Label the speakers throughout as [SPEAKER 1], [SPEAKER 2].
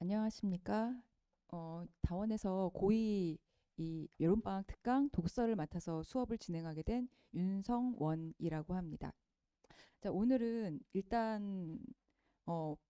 [SPEAKER 1] 안녕하십니까? 다원에서 고2 이 여름방학 특강 독서를 맡아서 수업을 진행하게 된 윤성원이라고 합니다. 자, 오늘은 일단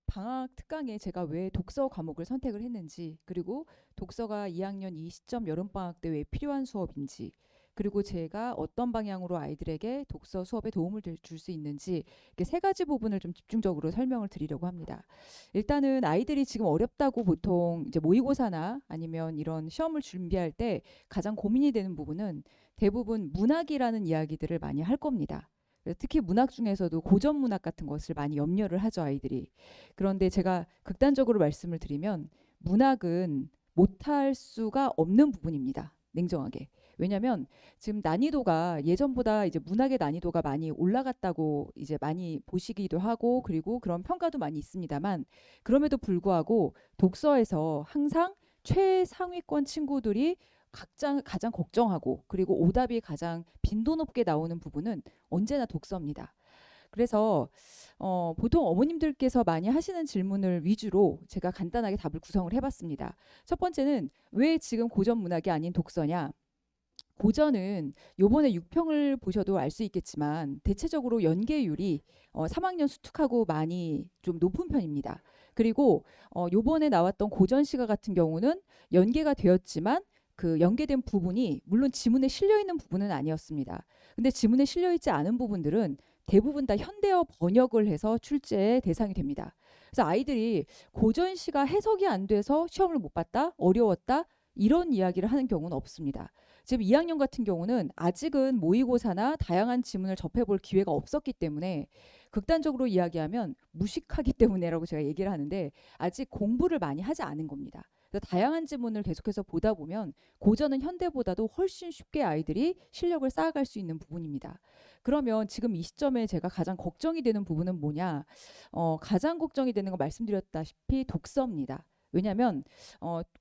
[SPEAKER 1] 방학 특강에 제가 왜 독서 과목을 선택을 했는지, 그리고 독서가 2학년 이 시점 여름방학 때 왜 필요한 수업인지, 그리고 제가 어떤 방향으로 아이들에게 독서 수업에 도움을 줄 수 있는지, 이렇게 세 가지 부분을 좀 집중적으로 설명을 드리려고 합니다. 일단은 아이들이 지금 어렵다고 보통 이제 모의고사나 아니면 이런 시험을 준비할 때 가장 고민이 되는 부분은 대부분 문학이라는 이야기들을 많이 할 겁니다. 특히 문학 중에서도 고전 문학 같은 것을 많이 염려를 하죠, 아이들이. 그런데 제가 극단적으로 말씀을 드리면 문학은 못할 수가 없는 부분입니다. 냉정하게. 왜냐하면 지금 난이도가 예전보다 이제 문학의 난이도가 많이 올라갔다고 이제 많이 보시기도 하고, 그리고 그런 평가도 많이 있습니다만, 그럼에도 불구하고 독서에서 항상 최상위권 친구들이 각자 가장 걱정하고, 그리고 오답이 가장 빈도 높게 나오는 부분은 언제나 독서입니다. 그래서 보통 어머님들께서 많이 하시는 질문을 위주로 제가 간단하게 답을 구성을 해봤습니다. 첫 번째는 왜 지금 고전 문학이 아닌 독서냐? 고전은 요번에 6평을 보셔도 알 수 있겠지만 대체적으로 연계율이 3학년 수특하고 많이 좀 높은 편입니다. 그리고 요번에 나왔던 고전 시가 같은 경우는 연계가 되었지만 그 연계된 부분이 물론 지문에 실려 있는 부분은 아니었습니다. 근데 지문에 실려 있지 않은 부분들은 대부분 다 현대어 번역을 해서 출제의 대상이 됩니다. 그래서 아이들이 고전 시가 해석이 안 돼서 시험을 못 봤다, 어려웠다, 이런 이야기를 하는 경우는 없습니다. 지금 2학년 같은 경우는 아직은 모의고사나 다양한 지문을 접해볼 기회가 없었기 때문에, 극단적으로 이야기하면 무식하기 때문에라고 제가 얘기를 하는데, 아직 공부를 많이 하지 않은 겁니다. 그래서 다양한 지문을 계속해서 보다 보면 고전은 현대보다도 훨씬 쉽게 아이들이 실력을 쌓아갈 수 있는 부분입니다. 그러면 지금 이 시점에 제가 가장 걱정이 되는 부분은 뭐냐? 가장 걱정이 되는 거 말씀드렸다시피 독서입니다. 왜냐하면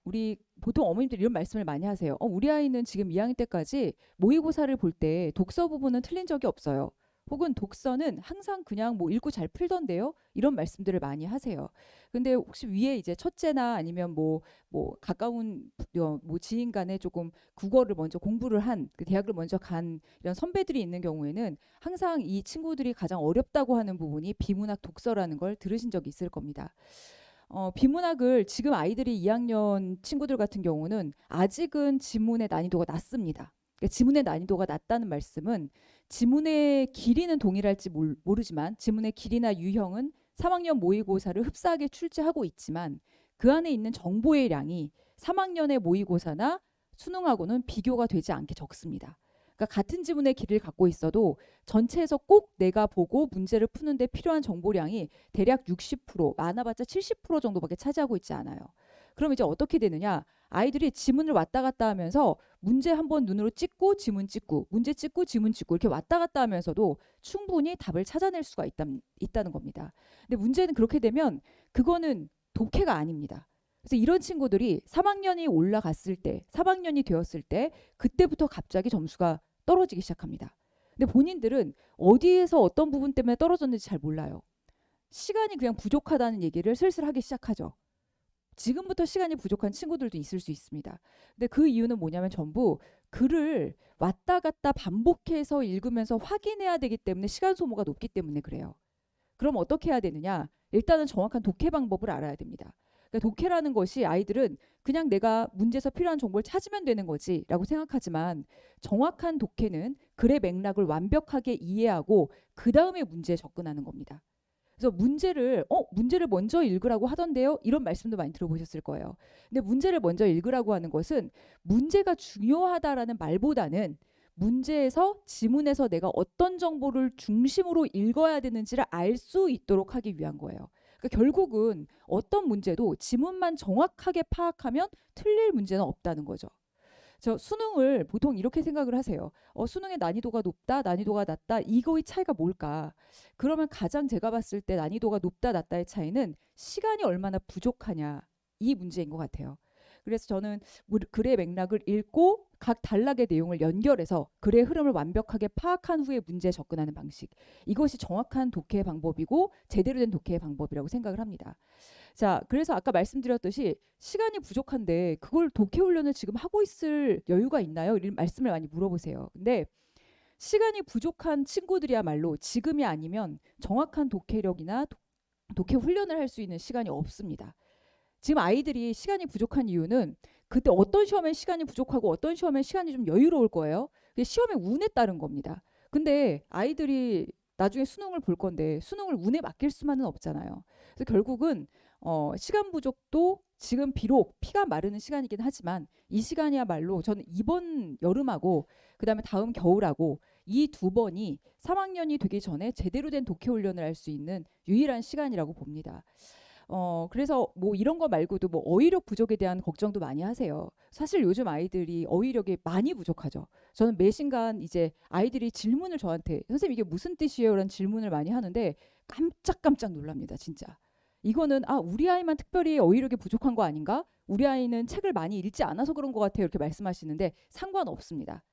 [SPEAKER 1] 우리 보통 어머님들이 이런 말씀을 많이 하세요. 우리 아이는 지금 2학년 때까지 모의고사를 볼 때 독서 부분은 틀린 적이 없어요. 혹은 독서는 항상 그냥 뭐 읽고 잘 풀던데요. 이런 말씀들을 많이 하세요. 근데 혹시 위에 이제 첫째나 아니면 뭐 가까운 뭐 지인 간에 조금 국어를 먼저 공부를 한, 그 대학을 먼저 간 이런 선배들이 있는 경우에는 항상 이 친구들이 가장 어렵다고 하는 부분이 비문학 독서라는 걸 들으신 적이 있을 겁니다. 비문학을 지금 아이들이 2학년 친구들 같은 경우는 아직은 지문의 난이도가 낮습니다. 그러니까 지문의 난이도가 낮다는 말씀은 지문의 길이는 동일할지 모르지만 지문의 길이나 유형은 3학년 모의고사를 흡사하게 출제하고 있지만 그 안에 있는 정보의 양이 3학년의 모의고사나 수능하고는 비교가 되지 않게 적습니다. 그러니까 같은 지문의 길이를 갖고 있어도 전체에서 꼭 내가 보고 문제를 푸는데 필요한 정보량이 대략 60%, 많아봤자 70% 정도밖에 차지하고 있지 않아요. 그럼 이제 어떻게 되느냐? 아이들이 지문을 왔다 갔다 하면서 문제 한번 눈으로 찍고 지문 찍고 문제 찍고 지문 찍고 이렇게 왔다 갔다 하면서도 충분히 답을 찾아낼 수가 있다는 겁니다. 근데 문제는 그렇게 되면 그거는 독해가 아닙니다. 그래서 이런 친구들이 3학년이 올라갔을 때, 3학년이 되었을 때 그때부터 갑자기 점수가 떨어지기 시작합니다. 근데 본인들은 어디에서 어떤 부분 때문에 떨어졌는지 잘 몰라요. 시간이 그냥 부족하다는 얘기를 슬슬 하기 시작하죠. 지금부터 시간이 부족한 친구들도 있을 수 있습니다. 근데 그 이유는 뭐냐면 전부 글을 왔다 갔다 반복해서 읽으면서 확인해야 되기 때문에 시간 소모가 높기 때문에 그래요. 그럼 어떻게 해야 되느냐? 일단은 정확한 독해 방법을 알아야 됩니다. 그러니까 독해라는 것이 아이들은 그냥 내가 문제에서 필요한 정보를 찾으면 되는 거지라고 생각하지만, 정확한 독해는 글의 맥락을 완벽하게 이해하고 그 다음에 문제에 접근하는 겁니다. 그래서 문제를 먼저 읽으라고 하던데요. 이런 말씀도 많이 들어보셨을 거예요. 근데 문제를 먼저 읽으라고 하는 것은 문제가 중요하다라는 말보다는 문제에서 지문에서 내가 어떤 정보를 중심으로 읽어야 되는지를 알 수 있도록 하기 위한 거예요. 그러니까 결국은 어떤 문제도 지문만 정확하게 파악하면 틀릴 문제는 없다는 거죠. 저 수능을 보통 이렇게 생각을 하세요. 수능의 난이도가 높다, 난이도가 낮다, 이거의 차이가 뭘까? 그러면 가장 제가 봤을 때 난이도가 높다, 낮다의 차이는 시간이 얼마나 부족하냐, 이 문제인 것 같아요. 그래서 저는 글의 맥락을 읽고 각 단락의 내용을 연결해서 글의 흐름을 완벽하게 파악한 후에 문제에 접근하는 방식. 이것이 정확한 독해 방법이고 제대로 된 독해 방법이라고 생각을 합니다. 자, 그래서 아까 말씀드렸듯이 시간이 부족한데 그걸 독해 훈련을 지금 하고 있을 여유가 있나요? 이런 말씀을 많이 물어보세요. 근데 시간이 부족한 친구들이야말로 지금이 아니면 정확한 독해력이나 독해 훈련을 할 수 있는 시간이 없습니다. 지금 아이들이 시간이 부족한 이유는 그때 어떤 시험에 시간이 부족하고 어떤 시험에 시간이 좀 여유로울 거예요. 시험의 운에 따른 겁니다. 근데 아이들이 나중에 수능을 볼 건데 수능을 운에 맡길 수만은 없잖아요. 그래서 결국은 시간 부족도 지금 비록 피가 마르는 시간이긴 하지만 이 시간이야말로 저는 이번 여름하고 그다음에 다음 겨울하고 이 두 번이 3학년이 되기 전에 제대로 된 독해 훈련을 할 수 있는 유일한 시간이라고 봅니다. 그래서 뭐 이런 거 말고도 뭐 어휘력 부족에 대한 걱정도 많이 하세요. 사실 요즘 아이들이 어휘력이 많이 부족하죠. 저는 매신간 이제 아이들이 질문을 저한테 선생님 이게 무슨 뜻이에요? 라는 질문을 많이 하는데 깜짝깜짝 놀랍니다. 진짜. 이거는 우리 아이만 특별히 어휘력이 부족한 거 아닌가? 우리 아이는 책을 많이 읽지 않아서 그런 것 같아요. 이렇게 말씀하시는데 상관없습니다.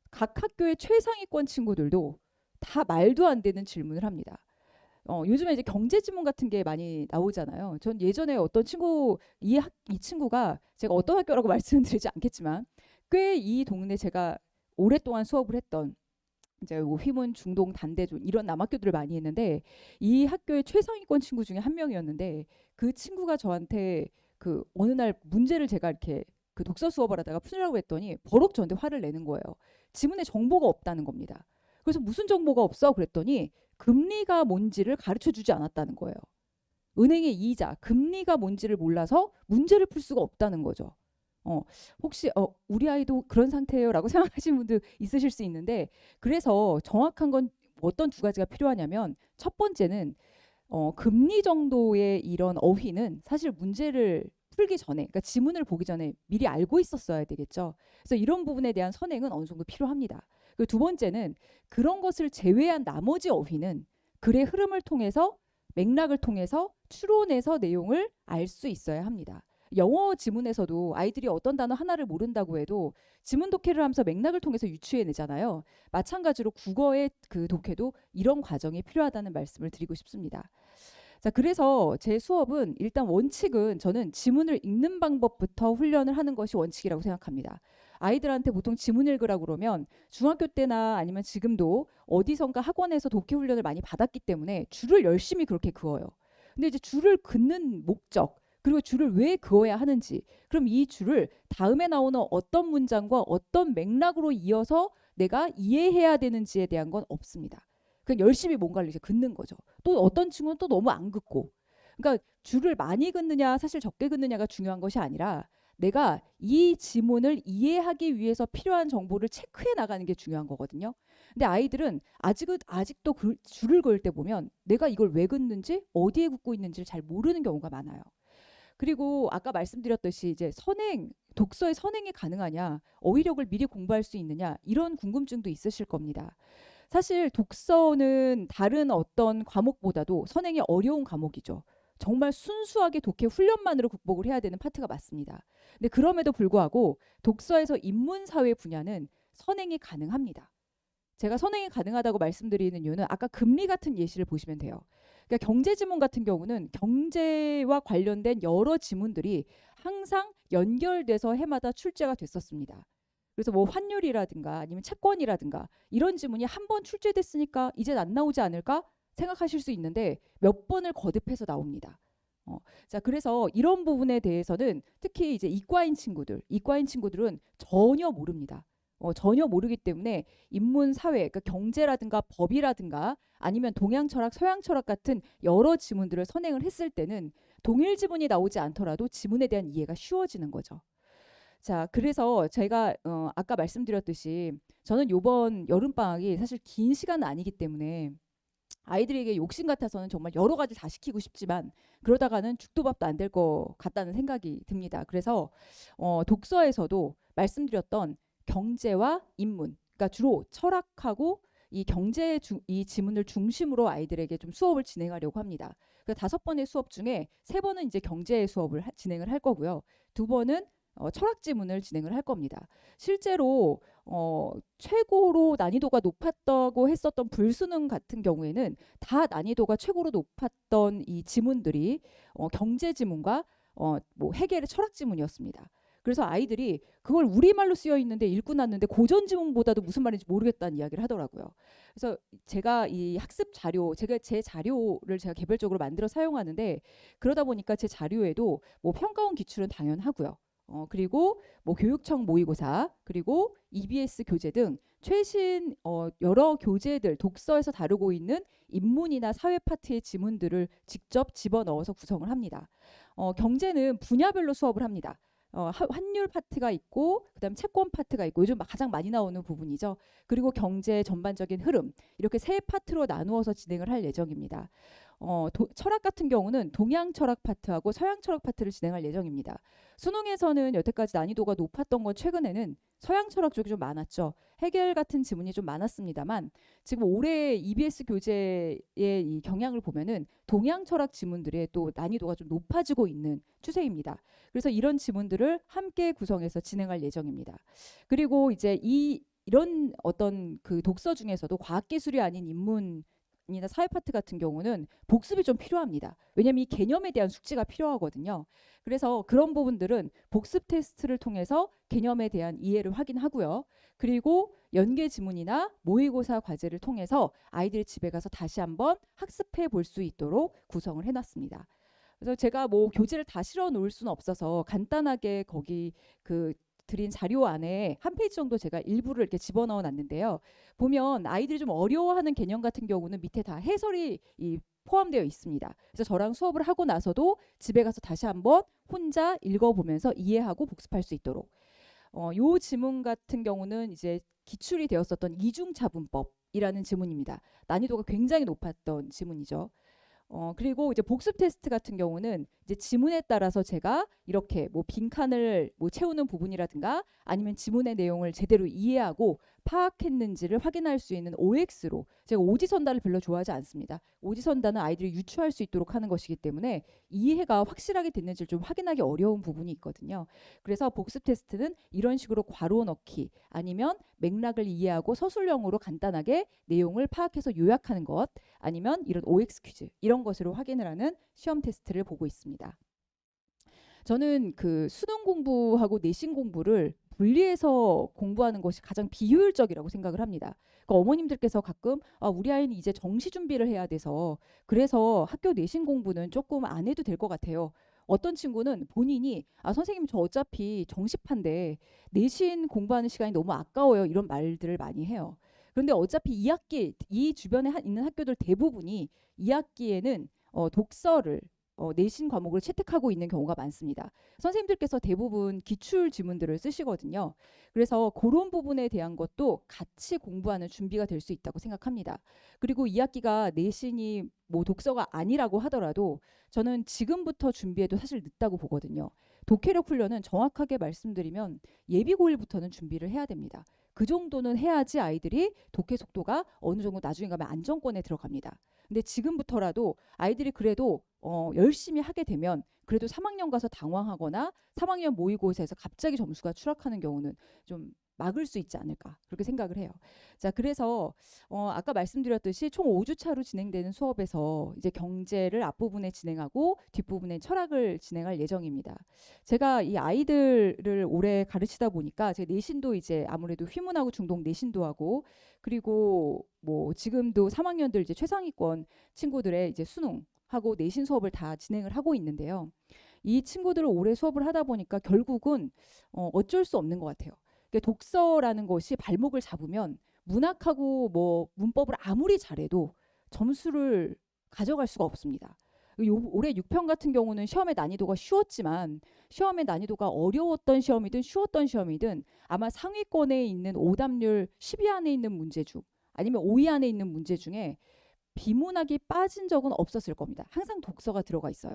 [SPEAKER 1] 각 학교의 최상위권 친구들도 다 말도 안 되는 질문을 합니다. 요즘에 이제 경제 지문 같은 게 많이 나오잖아요. 전 예전에 어떤 친구, 이 친구가 제가 어떤 학교라고 말씀을 드리지 않겠지만 꽤 이 동네 제가 오랫동안 수업을 했던 이제 뭐 휘문, 중동, 단대존 이런 남학교들을 많이 했는데 이 학교의 최상위권 친구 중에 한 명이었는데 그 친구가 저한테 그 어느 날 문제를 제가 이렇게 그 독서 수업을 하다가 푸느라고 했더니 버럭 저한테 화를 내는 거예요. 지문에 정보가 없다는 겁니다. 그래서 무슨 정보가 없어? 그랬더니 금리가 뭔지를 가르쳐 주지 않았다는 거예요. 은행의 이자, 금리가 뭔지를 몰라서 문제를 풀 수가 없다는 거죠. 혹시 우리 아이도 그런 상태예요? 라고 생각하시는 분도 있으실 수 있는데 그래서 정확한 건 어떤 두 가지가 필요하냐면 첫 번째는 금리 정도의 이런 어휘는 사실 문제를 풀기 전에 그러니까 지문을 보기 전에 미리 알고 있었어야 되겠죠. 그래서 이런 부분에 대한 선행은 어느 정도 필요합니다. 그리고 두 번째는 그런 것을 제외한 나머지 어휘는 글의 흐름을 통해서 맥락을 통해서 추론해서 내용을 알 수 있어야 합니다. 영어 지문에서도 아이들이 어떤 단어 하나를 모른다고 해도 지문 독해를 하면서 맥락을 통해서 유추해내잖아요. 마찬가지로 국어의 그 독해도 이런 과정이 필요하다는 말씀을 드리고 싶습니다. 자, 그래서 제 수업은 일단 원칙은 저는 지문을 읽는 방법부터 훈련을 하는 것이 원칙이라고 생각합니다. 아이들한테 보통 지문 읽으라고 그러면 중학교 때나 아니면 지금도 어디선가 학원에서 독해 훈련을 많이 받았기 때문에 줄을 열심히 그렇게 그어요. 근데 이제 줄을 긋는 목적 그리고 줄을 왜 그어야 하는지 그럼 이 줄을 다음에 나오는 어떤 문장과 어떤 맥락으로 이어서 내가 이해해야 되는지에 대한 건 없습니다. 그냥 열심히 뭔가를 이제 긋는 거죠. 또 어떤 친구는 또 너무 안 긋고 그러니까 줄을 많이 긋느냐 사실 적게 긋느냐가 중요한 것이 아니라 내가 이 지문을 이해하기 위해서 필요한 정보를 체크해 나가는 게 중요한 거거든요. 근데 아이들은 아직도 줄을 그을 때 보면 내가 이걸 왜 긋는지 어디에 긋고 있는지를 잘 모르는 경우가 많아요. 그리고 아까 말씀드렸듯이 이제 독서의 선행이 가능하냐, 어휘력을 미리 공부할 수 있느냐 이런 궁금증도 있으실 겁니다. 사실 독서는 다른 어떤 과목보다도 선행이 어려운 과목이죠. 정말 순수하게 독해 훈련만으로 극복을 해야 되는 파트가 맞습니다. 근데 그럼에도 불구하고 독서에서 인문사회 분야는 선행이 가능합니다. 제가 선행이 가능하다고 말씀드리는 이유는 아까 금리 같은 예시를 보시면 돼요. 그러니까 경제 지문 같은 경우는 경제와 관련된 여러 지문들이 항상 연결돼서 해마다 출제가 됐었습니다. 그래서 뭐 환율이라든가 아니면 채권이라든가 이런 지문이 한 번 출제됐으니까 이제 안 나오지 않을까 생각하실 수 있는데 몇 번을 거듭해서 나옵니다. 자, 그래서 이런 부분에 대해서는 특히 이제 이과인 친구들은 전혀 모릅니다. 전혀 모르기 때문에 인문, 사회, 그러니까 경제라든가 법이라든가 아니면 동양 철학, 서양 철학 같은 여러 지문들을 선행을 했을 때는 동일 지문이 나오지 않더라도 지문에 대한 이해가 쉬워지는 거죠. 자, 그래서 제가 아까 말씀드렸듯이 저는 이번 여름방학이 사실 긴 시간은 아니기 때문에 아이들에게 욕심 같아서는 정말 여러 가지 다 시키고 싶지만 그러다가는 죽도 밥도 안 될 것 같다는 생각이 듭니다. 그래서 독서에서도 말씀드렸던 경제와 인문, 그러니까 주로 철학하고 이 경제 이 지문을 중심으로 아이들에게 좀 수업을 진행하려고 합니다. 그 5번의 수업 중에 3번은 이제 경제 수업을 진행을 할 거고요. 2번은 철학 지문을 진행을 할 겁니다. 실제로 최고로 난이도가 높았다고 했었던 불수능 같은 경우에는 다 난이도가 최고로 높았던 이 지문들이 경제 지문과 뭐 해겔의 철학 지문이었습니다. 그래서 아이들이 그걸 우리말로 쓰여 있는데 읽고 났는데 고전 지문보다도 무슨 말인지 모르겠다는 이야기를 하더라고요. 그래서 제가 이 학습 자료, 제 자료를 제가 개별적으로 만들어 사용하는데, 그러다 보니까 제 자료에도 뭐 평가원 기출은 당연하고요. 그리고 뭐 교육청 모의고사, 그리고 EBS 교재 등 최신 여러 교재들, 독서에서 다루고 있는 인문이나 사회 파트의 지문들을 직접 집어넣어서 구성을 합니다. 경제는 분야별로 수업을 합니다. 환율 파트가 있고, 그다음 채권 파트가 있고, 요즘 가장 많이 나오는 부분이죠. 그리고 경제 전반적인 흐름, 이렇게 3파트로 나누어서 진행을 할 예정입니다. 철학 같은 경우는 동양 철학 파트하고 서양 철학 파트를 진행할 예정입니다. 수능에서는 여태까지 난이도가 높았던 건 최근에는 서양 철학 쪽이 좀 많았죠. 해겔 같은 지문이 좀 많았습니다만, 지금 올해 EBS 교재의 이 경향을 보면은 동양 철학 지문들의 또 난이도가 좀 높아지고 있는 추세입니다. 그래서 이런 지문들을 함께 구성해서 진행할 예정입니다. 그리고 이제 이런 어떤 그 독서 중에서도 과학기술이 아닌 인문 이나 사회 파트 같은 경우는 복습이 좀 필요합니다. 왜냐하면 이 개념에 대한 숙지가 필요하거든요. 그래서 그런 부분들은 복습 테스트를 통해서 개념에 대한 이해를 확인하고요. 그리고 연계 지문이나 모의고사 과제를 통해서 아이들이 집에 가서 다시 한번 학습해 볼 수 있도록 구성을 해놨습니다. 그래서 제가 뭐 교재를 다 실어 놓을 수는 없어서 간단하게 거기 그 드린 자료 안에 한 페이지 정도 제가 일부를 이렇게 집어넣어 놨는데요. 보면 아이들이 좀 어려워하는 개념 같은 경우는 밑에 다 해설이 포함되어 있습니다. 그래서 저랑 수업을 하고 나서도 집에 가서 다시 한번 혼자 읽어보면서 이해하고 복습할 수 있도록. 요 지문 같은 경우는 이제 기출이 되었었던 이중차분법이라는 지문입니다. 난이도가 굉장히 높았던 지문이죠. 그리고 이제 복습 테스트 같은 경우는 이제 지문에 따라서 제가 이렇게 뭐 빈칸을 뭐 채우는 부분이라든가 아니면 지문의 내용을 제대로 이해하고 파악했는지를 확인할 수 있는 OX로, 제가 오지선다를 별로 좋아하지 않습니다. 오지선다는 아이들이 유추할 수 있도록 하는 것이기 때문에 이해가 확실하게 됐는지를 좀 확인하기 어려운 부분이 있거든요. 그래서 복습 테스트는 이런 식으로 괄호 넣기 아니면 맥락을 이해하고 서술형으로 간단하게 내용을 파악해서 요약하는 것, 아니면 이런 OX 퀴즈, 이런 것으로 확인을 하는 시험 테스트를 보고 있습니다. 저는 그 수능 공부하고 내신 공부를 분리해서 공부하는 것이 가장 비효율적이라고 생각을 합니다. 그러니까 어머님들께서 가끔 우리 아이는 이제 정시 준비를 해야 돼서 그래서 학교 내신 공부는 조금 안 해도 될 것 같아요. 어떤 친구는 본인이 선생님 저 어차피 정시판데 내신 공부하는 시간이 너무 아까워요, 이런 말들을 많이 해요. 그런데 어차피 2학기 이 주변에 있는 학교들 대부분이 2학기에는 독서를 내신 과목을 채택하고 있는 경우가 많습니다. 선생님들께서 대부분 기출 지문들을 쓰시거든요. 그래서 그런 부분에 대한 것도 같이 공부하는 준비가 될 수 있다고 생각합니다. 그리고 2학기가 내신이 뭐 독서가 아니라고 하더라도 저는 지금부터 준비해도 사실 늦다고 보거든요. 독해력 훈련은 정확하게 말씀드리면 예비 고1부터는 준비를 해야 됩니다. 그 정도는 해야지 아이들이 독해 속도가 어느 정도 나중에 가면 안정권에 들어갑니다. 근데 지금부터라도 아이들이 그래도 열심히 하게 되면 그래도 3학년 가서 당황하거나 3학년 모의고사에서 갑자기 점수가 추락하는 경우는 좀 막을 수 있지 않을까, 그렇게 생각을 해요. 자, 그래서 아까 말씀드렸듯이 총 5주차로 진행되는 수업에서 이제 경제를 앞부분에 진행하고 뒷부분에 철학을 진행할 예정입니다. 제가 이 아이들을 오래 가르치다 보니까 제 내신도 이제 아무래도 휘문하고 중동 내신도 하고, 그리고 뭐 지금도 3학년들 이제 최상위권 친구들의 이제 수능하고 내신 수업을 다 진행을 하고 있는데요. 이 친구들을 오래 수업을 하다 보니까 결국은 어쩔 수 없는 것 같아요. 독서라는 것이 발목을 잡으면 문학하고 뭐 문법을 아무리 잘해도 점수를 가져갈 수가 없습니다. 올해 6편 같은 경우는 시험의 난이도가 쉬웠지만 시험의 난이도가 어려웠던 시험이든 쉬웠던 시험이든 아마 상위권에 있는 오답률 10위 안에 있는 문제 중 아니면 5위 안에 있는 문제 중에 비문학이 빠진 적은 없었을 겁니다. 항상 독서가 들어가 있어요.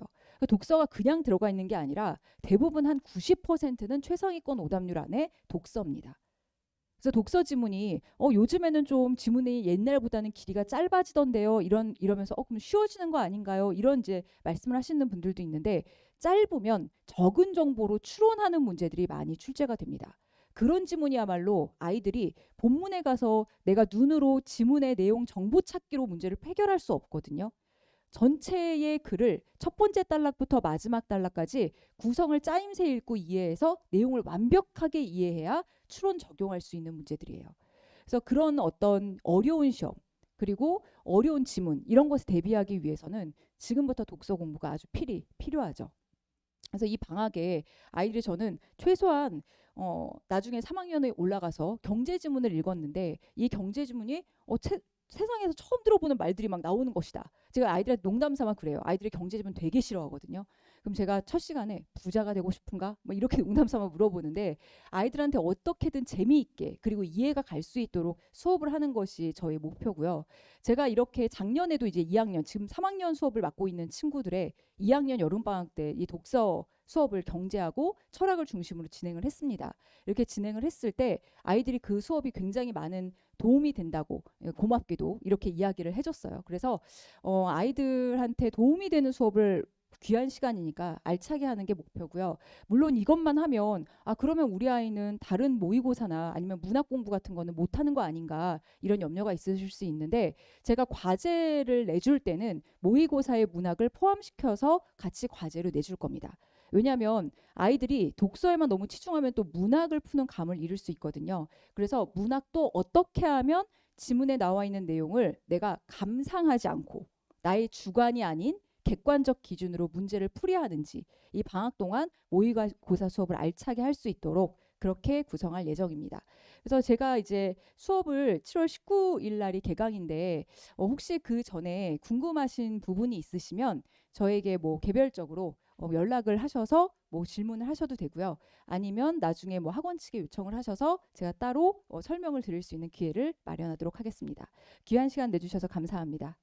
[SPEAKER 1] 독서가 그냥 들어가 있는 게 아니라 대부분 한 90%는 최상위권 오답률 안에 독서입니다. 그래서 독서 지문이 요즘에는 좀 지문이 옛날보다는 길이가 짧아지던데요. 이러면서 그럼 쉬워지는 거 아닌가요? 이런 이제 말씀을 하시는 분들도 있는데 짧으면 적은 정보로 추론하는 문제들이 많이 출제가 됩니다. 그런 지문이야말로 아이들이 본문에 가서 내가 눈으로 지문의 내용 정보 찾기로 문제를 해결할 수 없거든요. 전체의 글을 첫 번째 단락부터 마지막 단락까지 구성을 짜임새 읽고 이해해서 내용을 완벽하게 이해해야 추론 적용할 수 있는 문제들이에요. 그래서 그런 어떤 어려운 시험 그리고 어려운 지문 이런 것에 대비하기 위해서는 지금부터 독서 공부가 아주 필요하죠. 그래서 이 방학에 아이들이 저는 최소한 나중에 3학년에 올라가서 경제 지문을 읽었는데 이 경제 지문이 세상에서 처음 들어보는 말들이 막 나오는 것이다. 제가 아이들한테 농담 삼아 그래요. 아이들이 경제 지문 되게 싫어하거든요. 그럼 제가 첫 시간에 부자가 되고 싶은가? 뭐 이렇게 농담 삼아 물어보는데 아이들한테 어떻게든 재미있게 그리고 이해가 갈 수 있도록 수업을 하는 것이 저의 목표고요. 제가 이렇게 작년에도 이제 2학년, 지금 3학년 수업을 맡고 있는 친구들의 2학년 여름방학 때 이 독서 수업을 경제하고 철학을 중심으로 진행을 했습니다. 이렇게 진행을 했을 때 아이들이 그 수업이 굉장히 많은 도움이 된다고 고맙게도 이렇게 이야기를 해줬어요. 그래서 아이들한테 도움이 되는 수업을 귀한 시간이니까 알차게 하는 게 목표고요. 물론 이것만 하면 그러면 우리 아이는 다른 모의고사나 아니면 문학 공부 같은 거는 못하는 거 아닌가 이런 염려가 있으실 수 있는데 제가 과제를 내줄 때는 모의고사의 문학을 포함시켜서 같이 과제로 내줄 겁니다. 왜냐하면 아이들이 독서에만 너무 치중하면 또 문학을 푸는 감을 잃을 수 있거든요. 그래서 문학도 어떻게 하면 지문에 나와 있는 내용을 내가 감상하지 않고 나의 주관이 아닌 객관적 기준으로 문제를 풀이야 하는지 이 방학 동안 모의고사 수업을 알차게 할 수 있도록 그렇게 구성할 예정입니다. 그래서 제가 이제 수업을 7월 19일 날이 개강인데 혹시 그 전에 궁금하신 부분이 있으시면 저에게 뭐 개별적으로 연락을 하셔서 뭐 질문을 하셔도 되고요. 아니면 나중에 뭐 학원 측에 요청을 하셔서 제가 따로 설명을 드릴 수 있는 기회를 마련하도록 하겠습니다. 귀한 시간 내주셔서 감사합니다.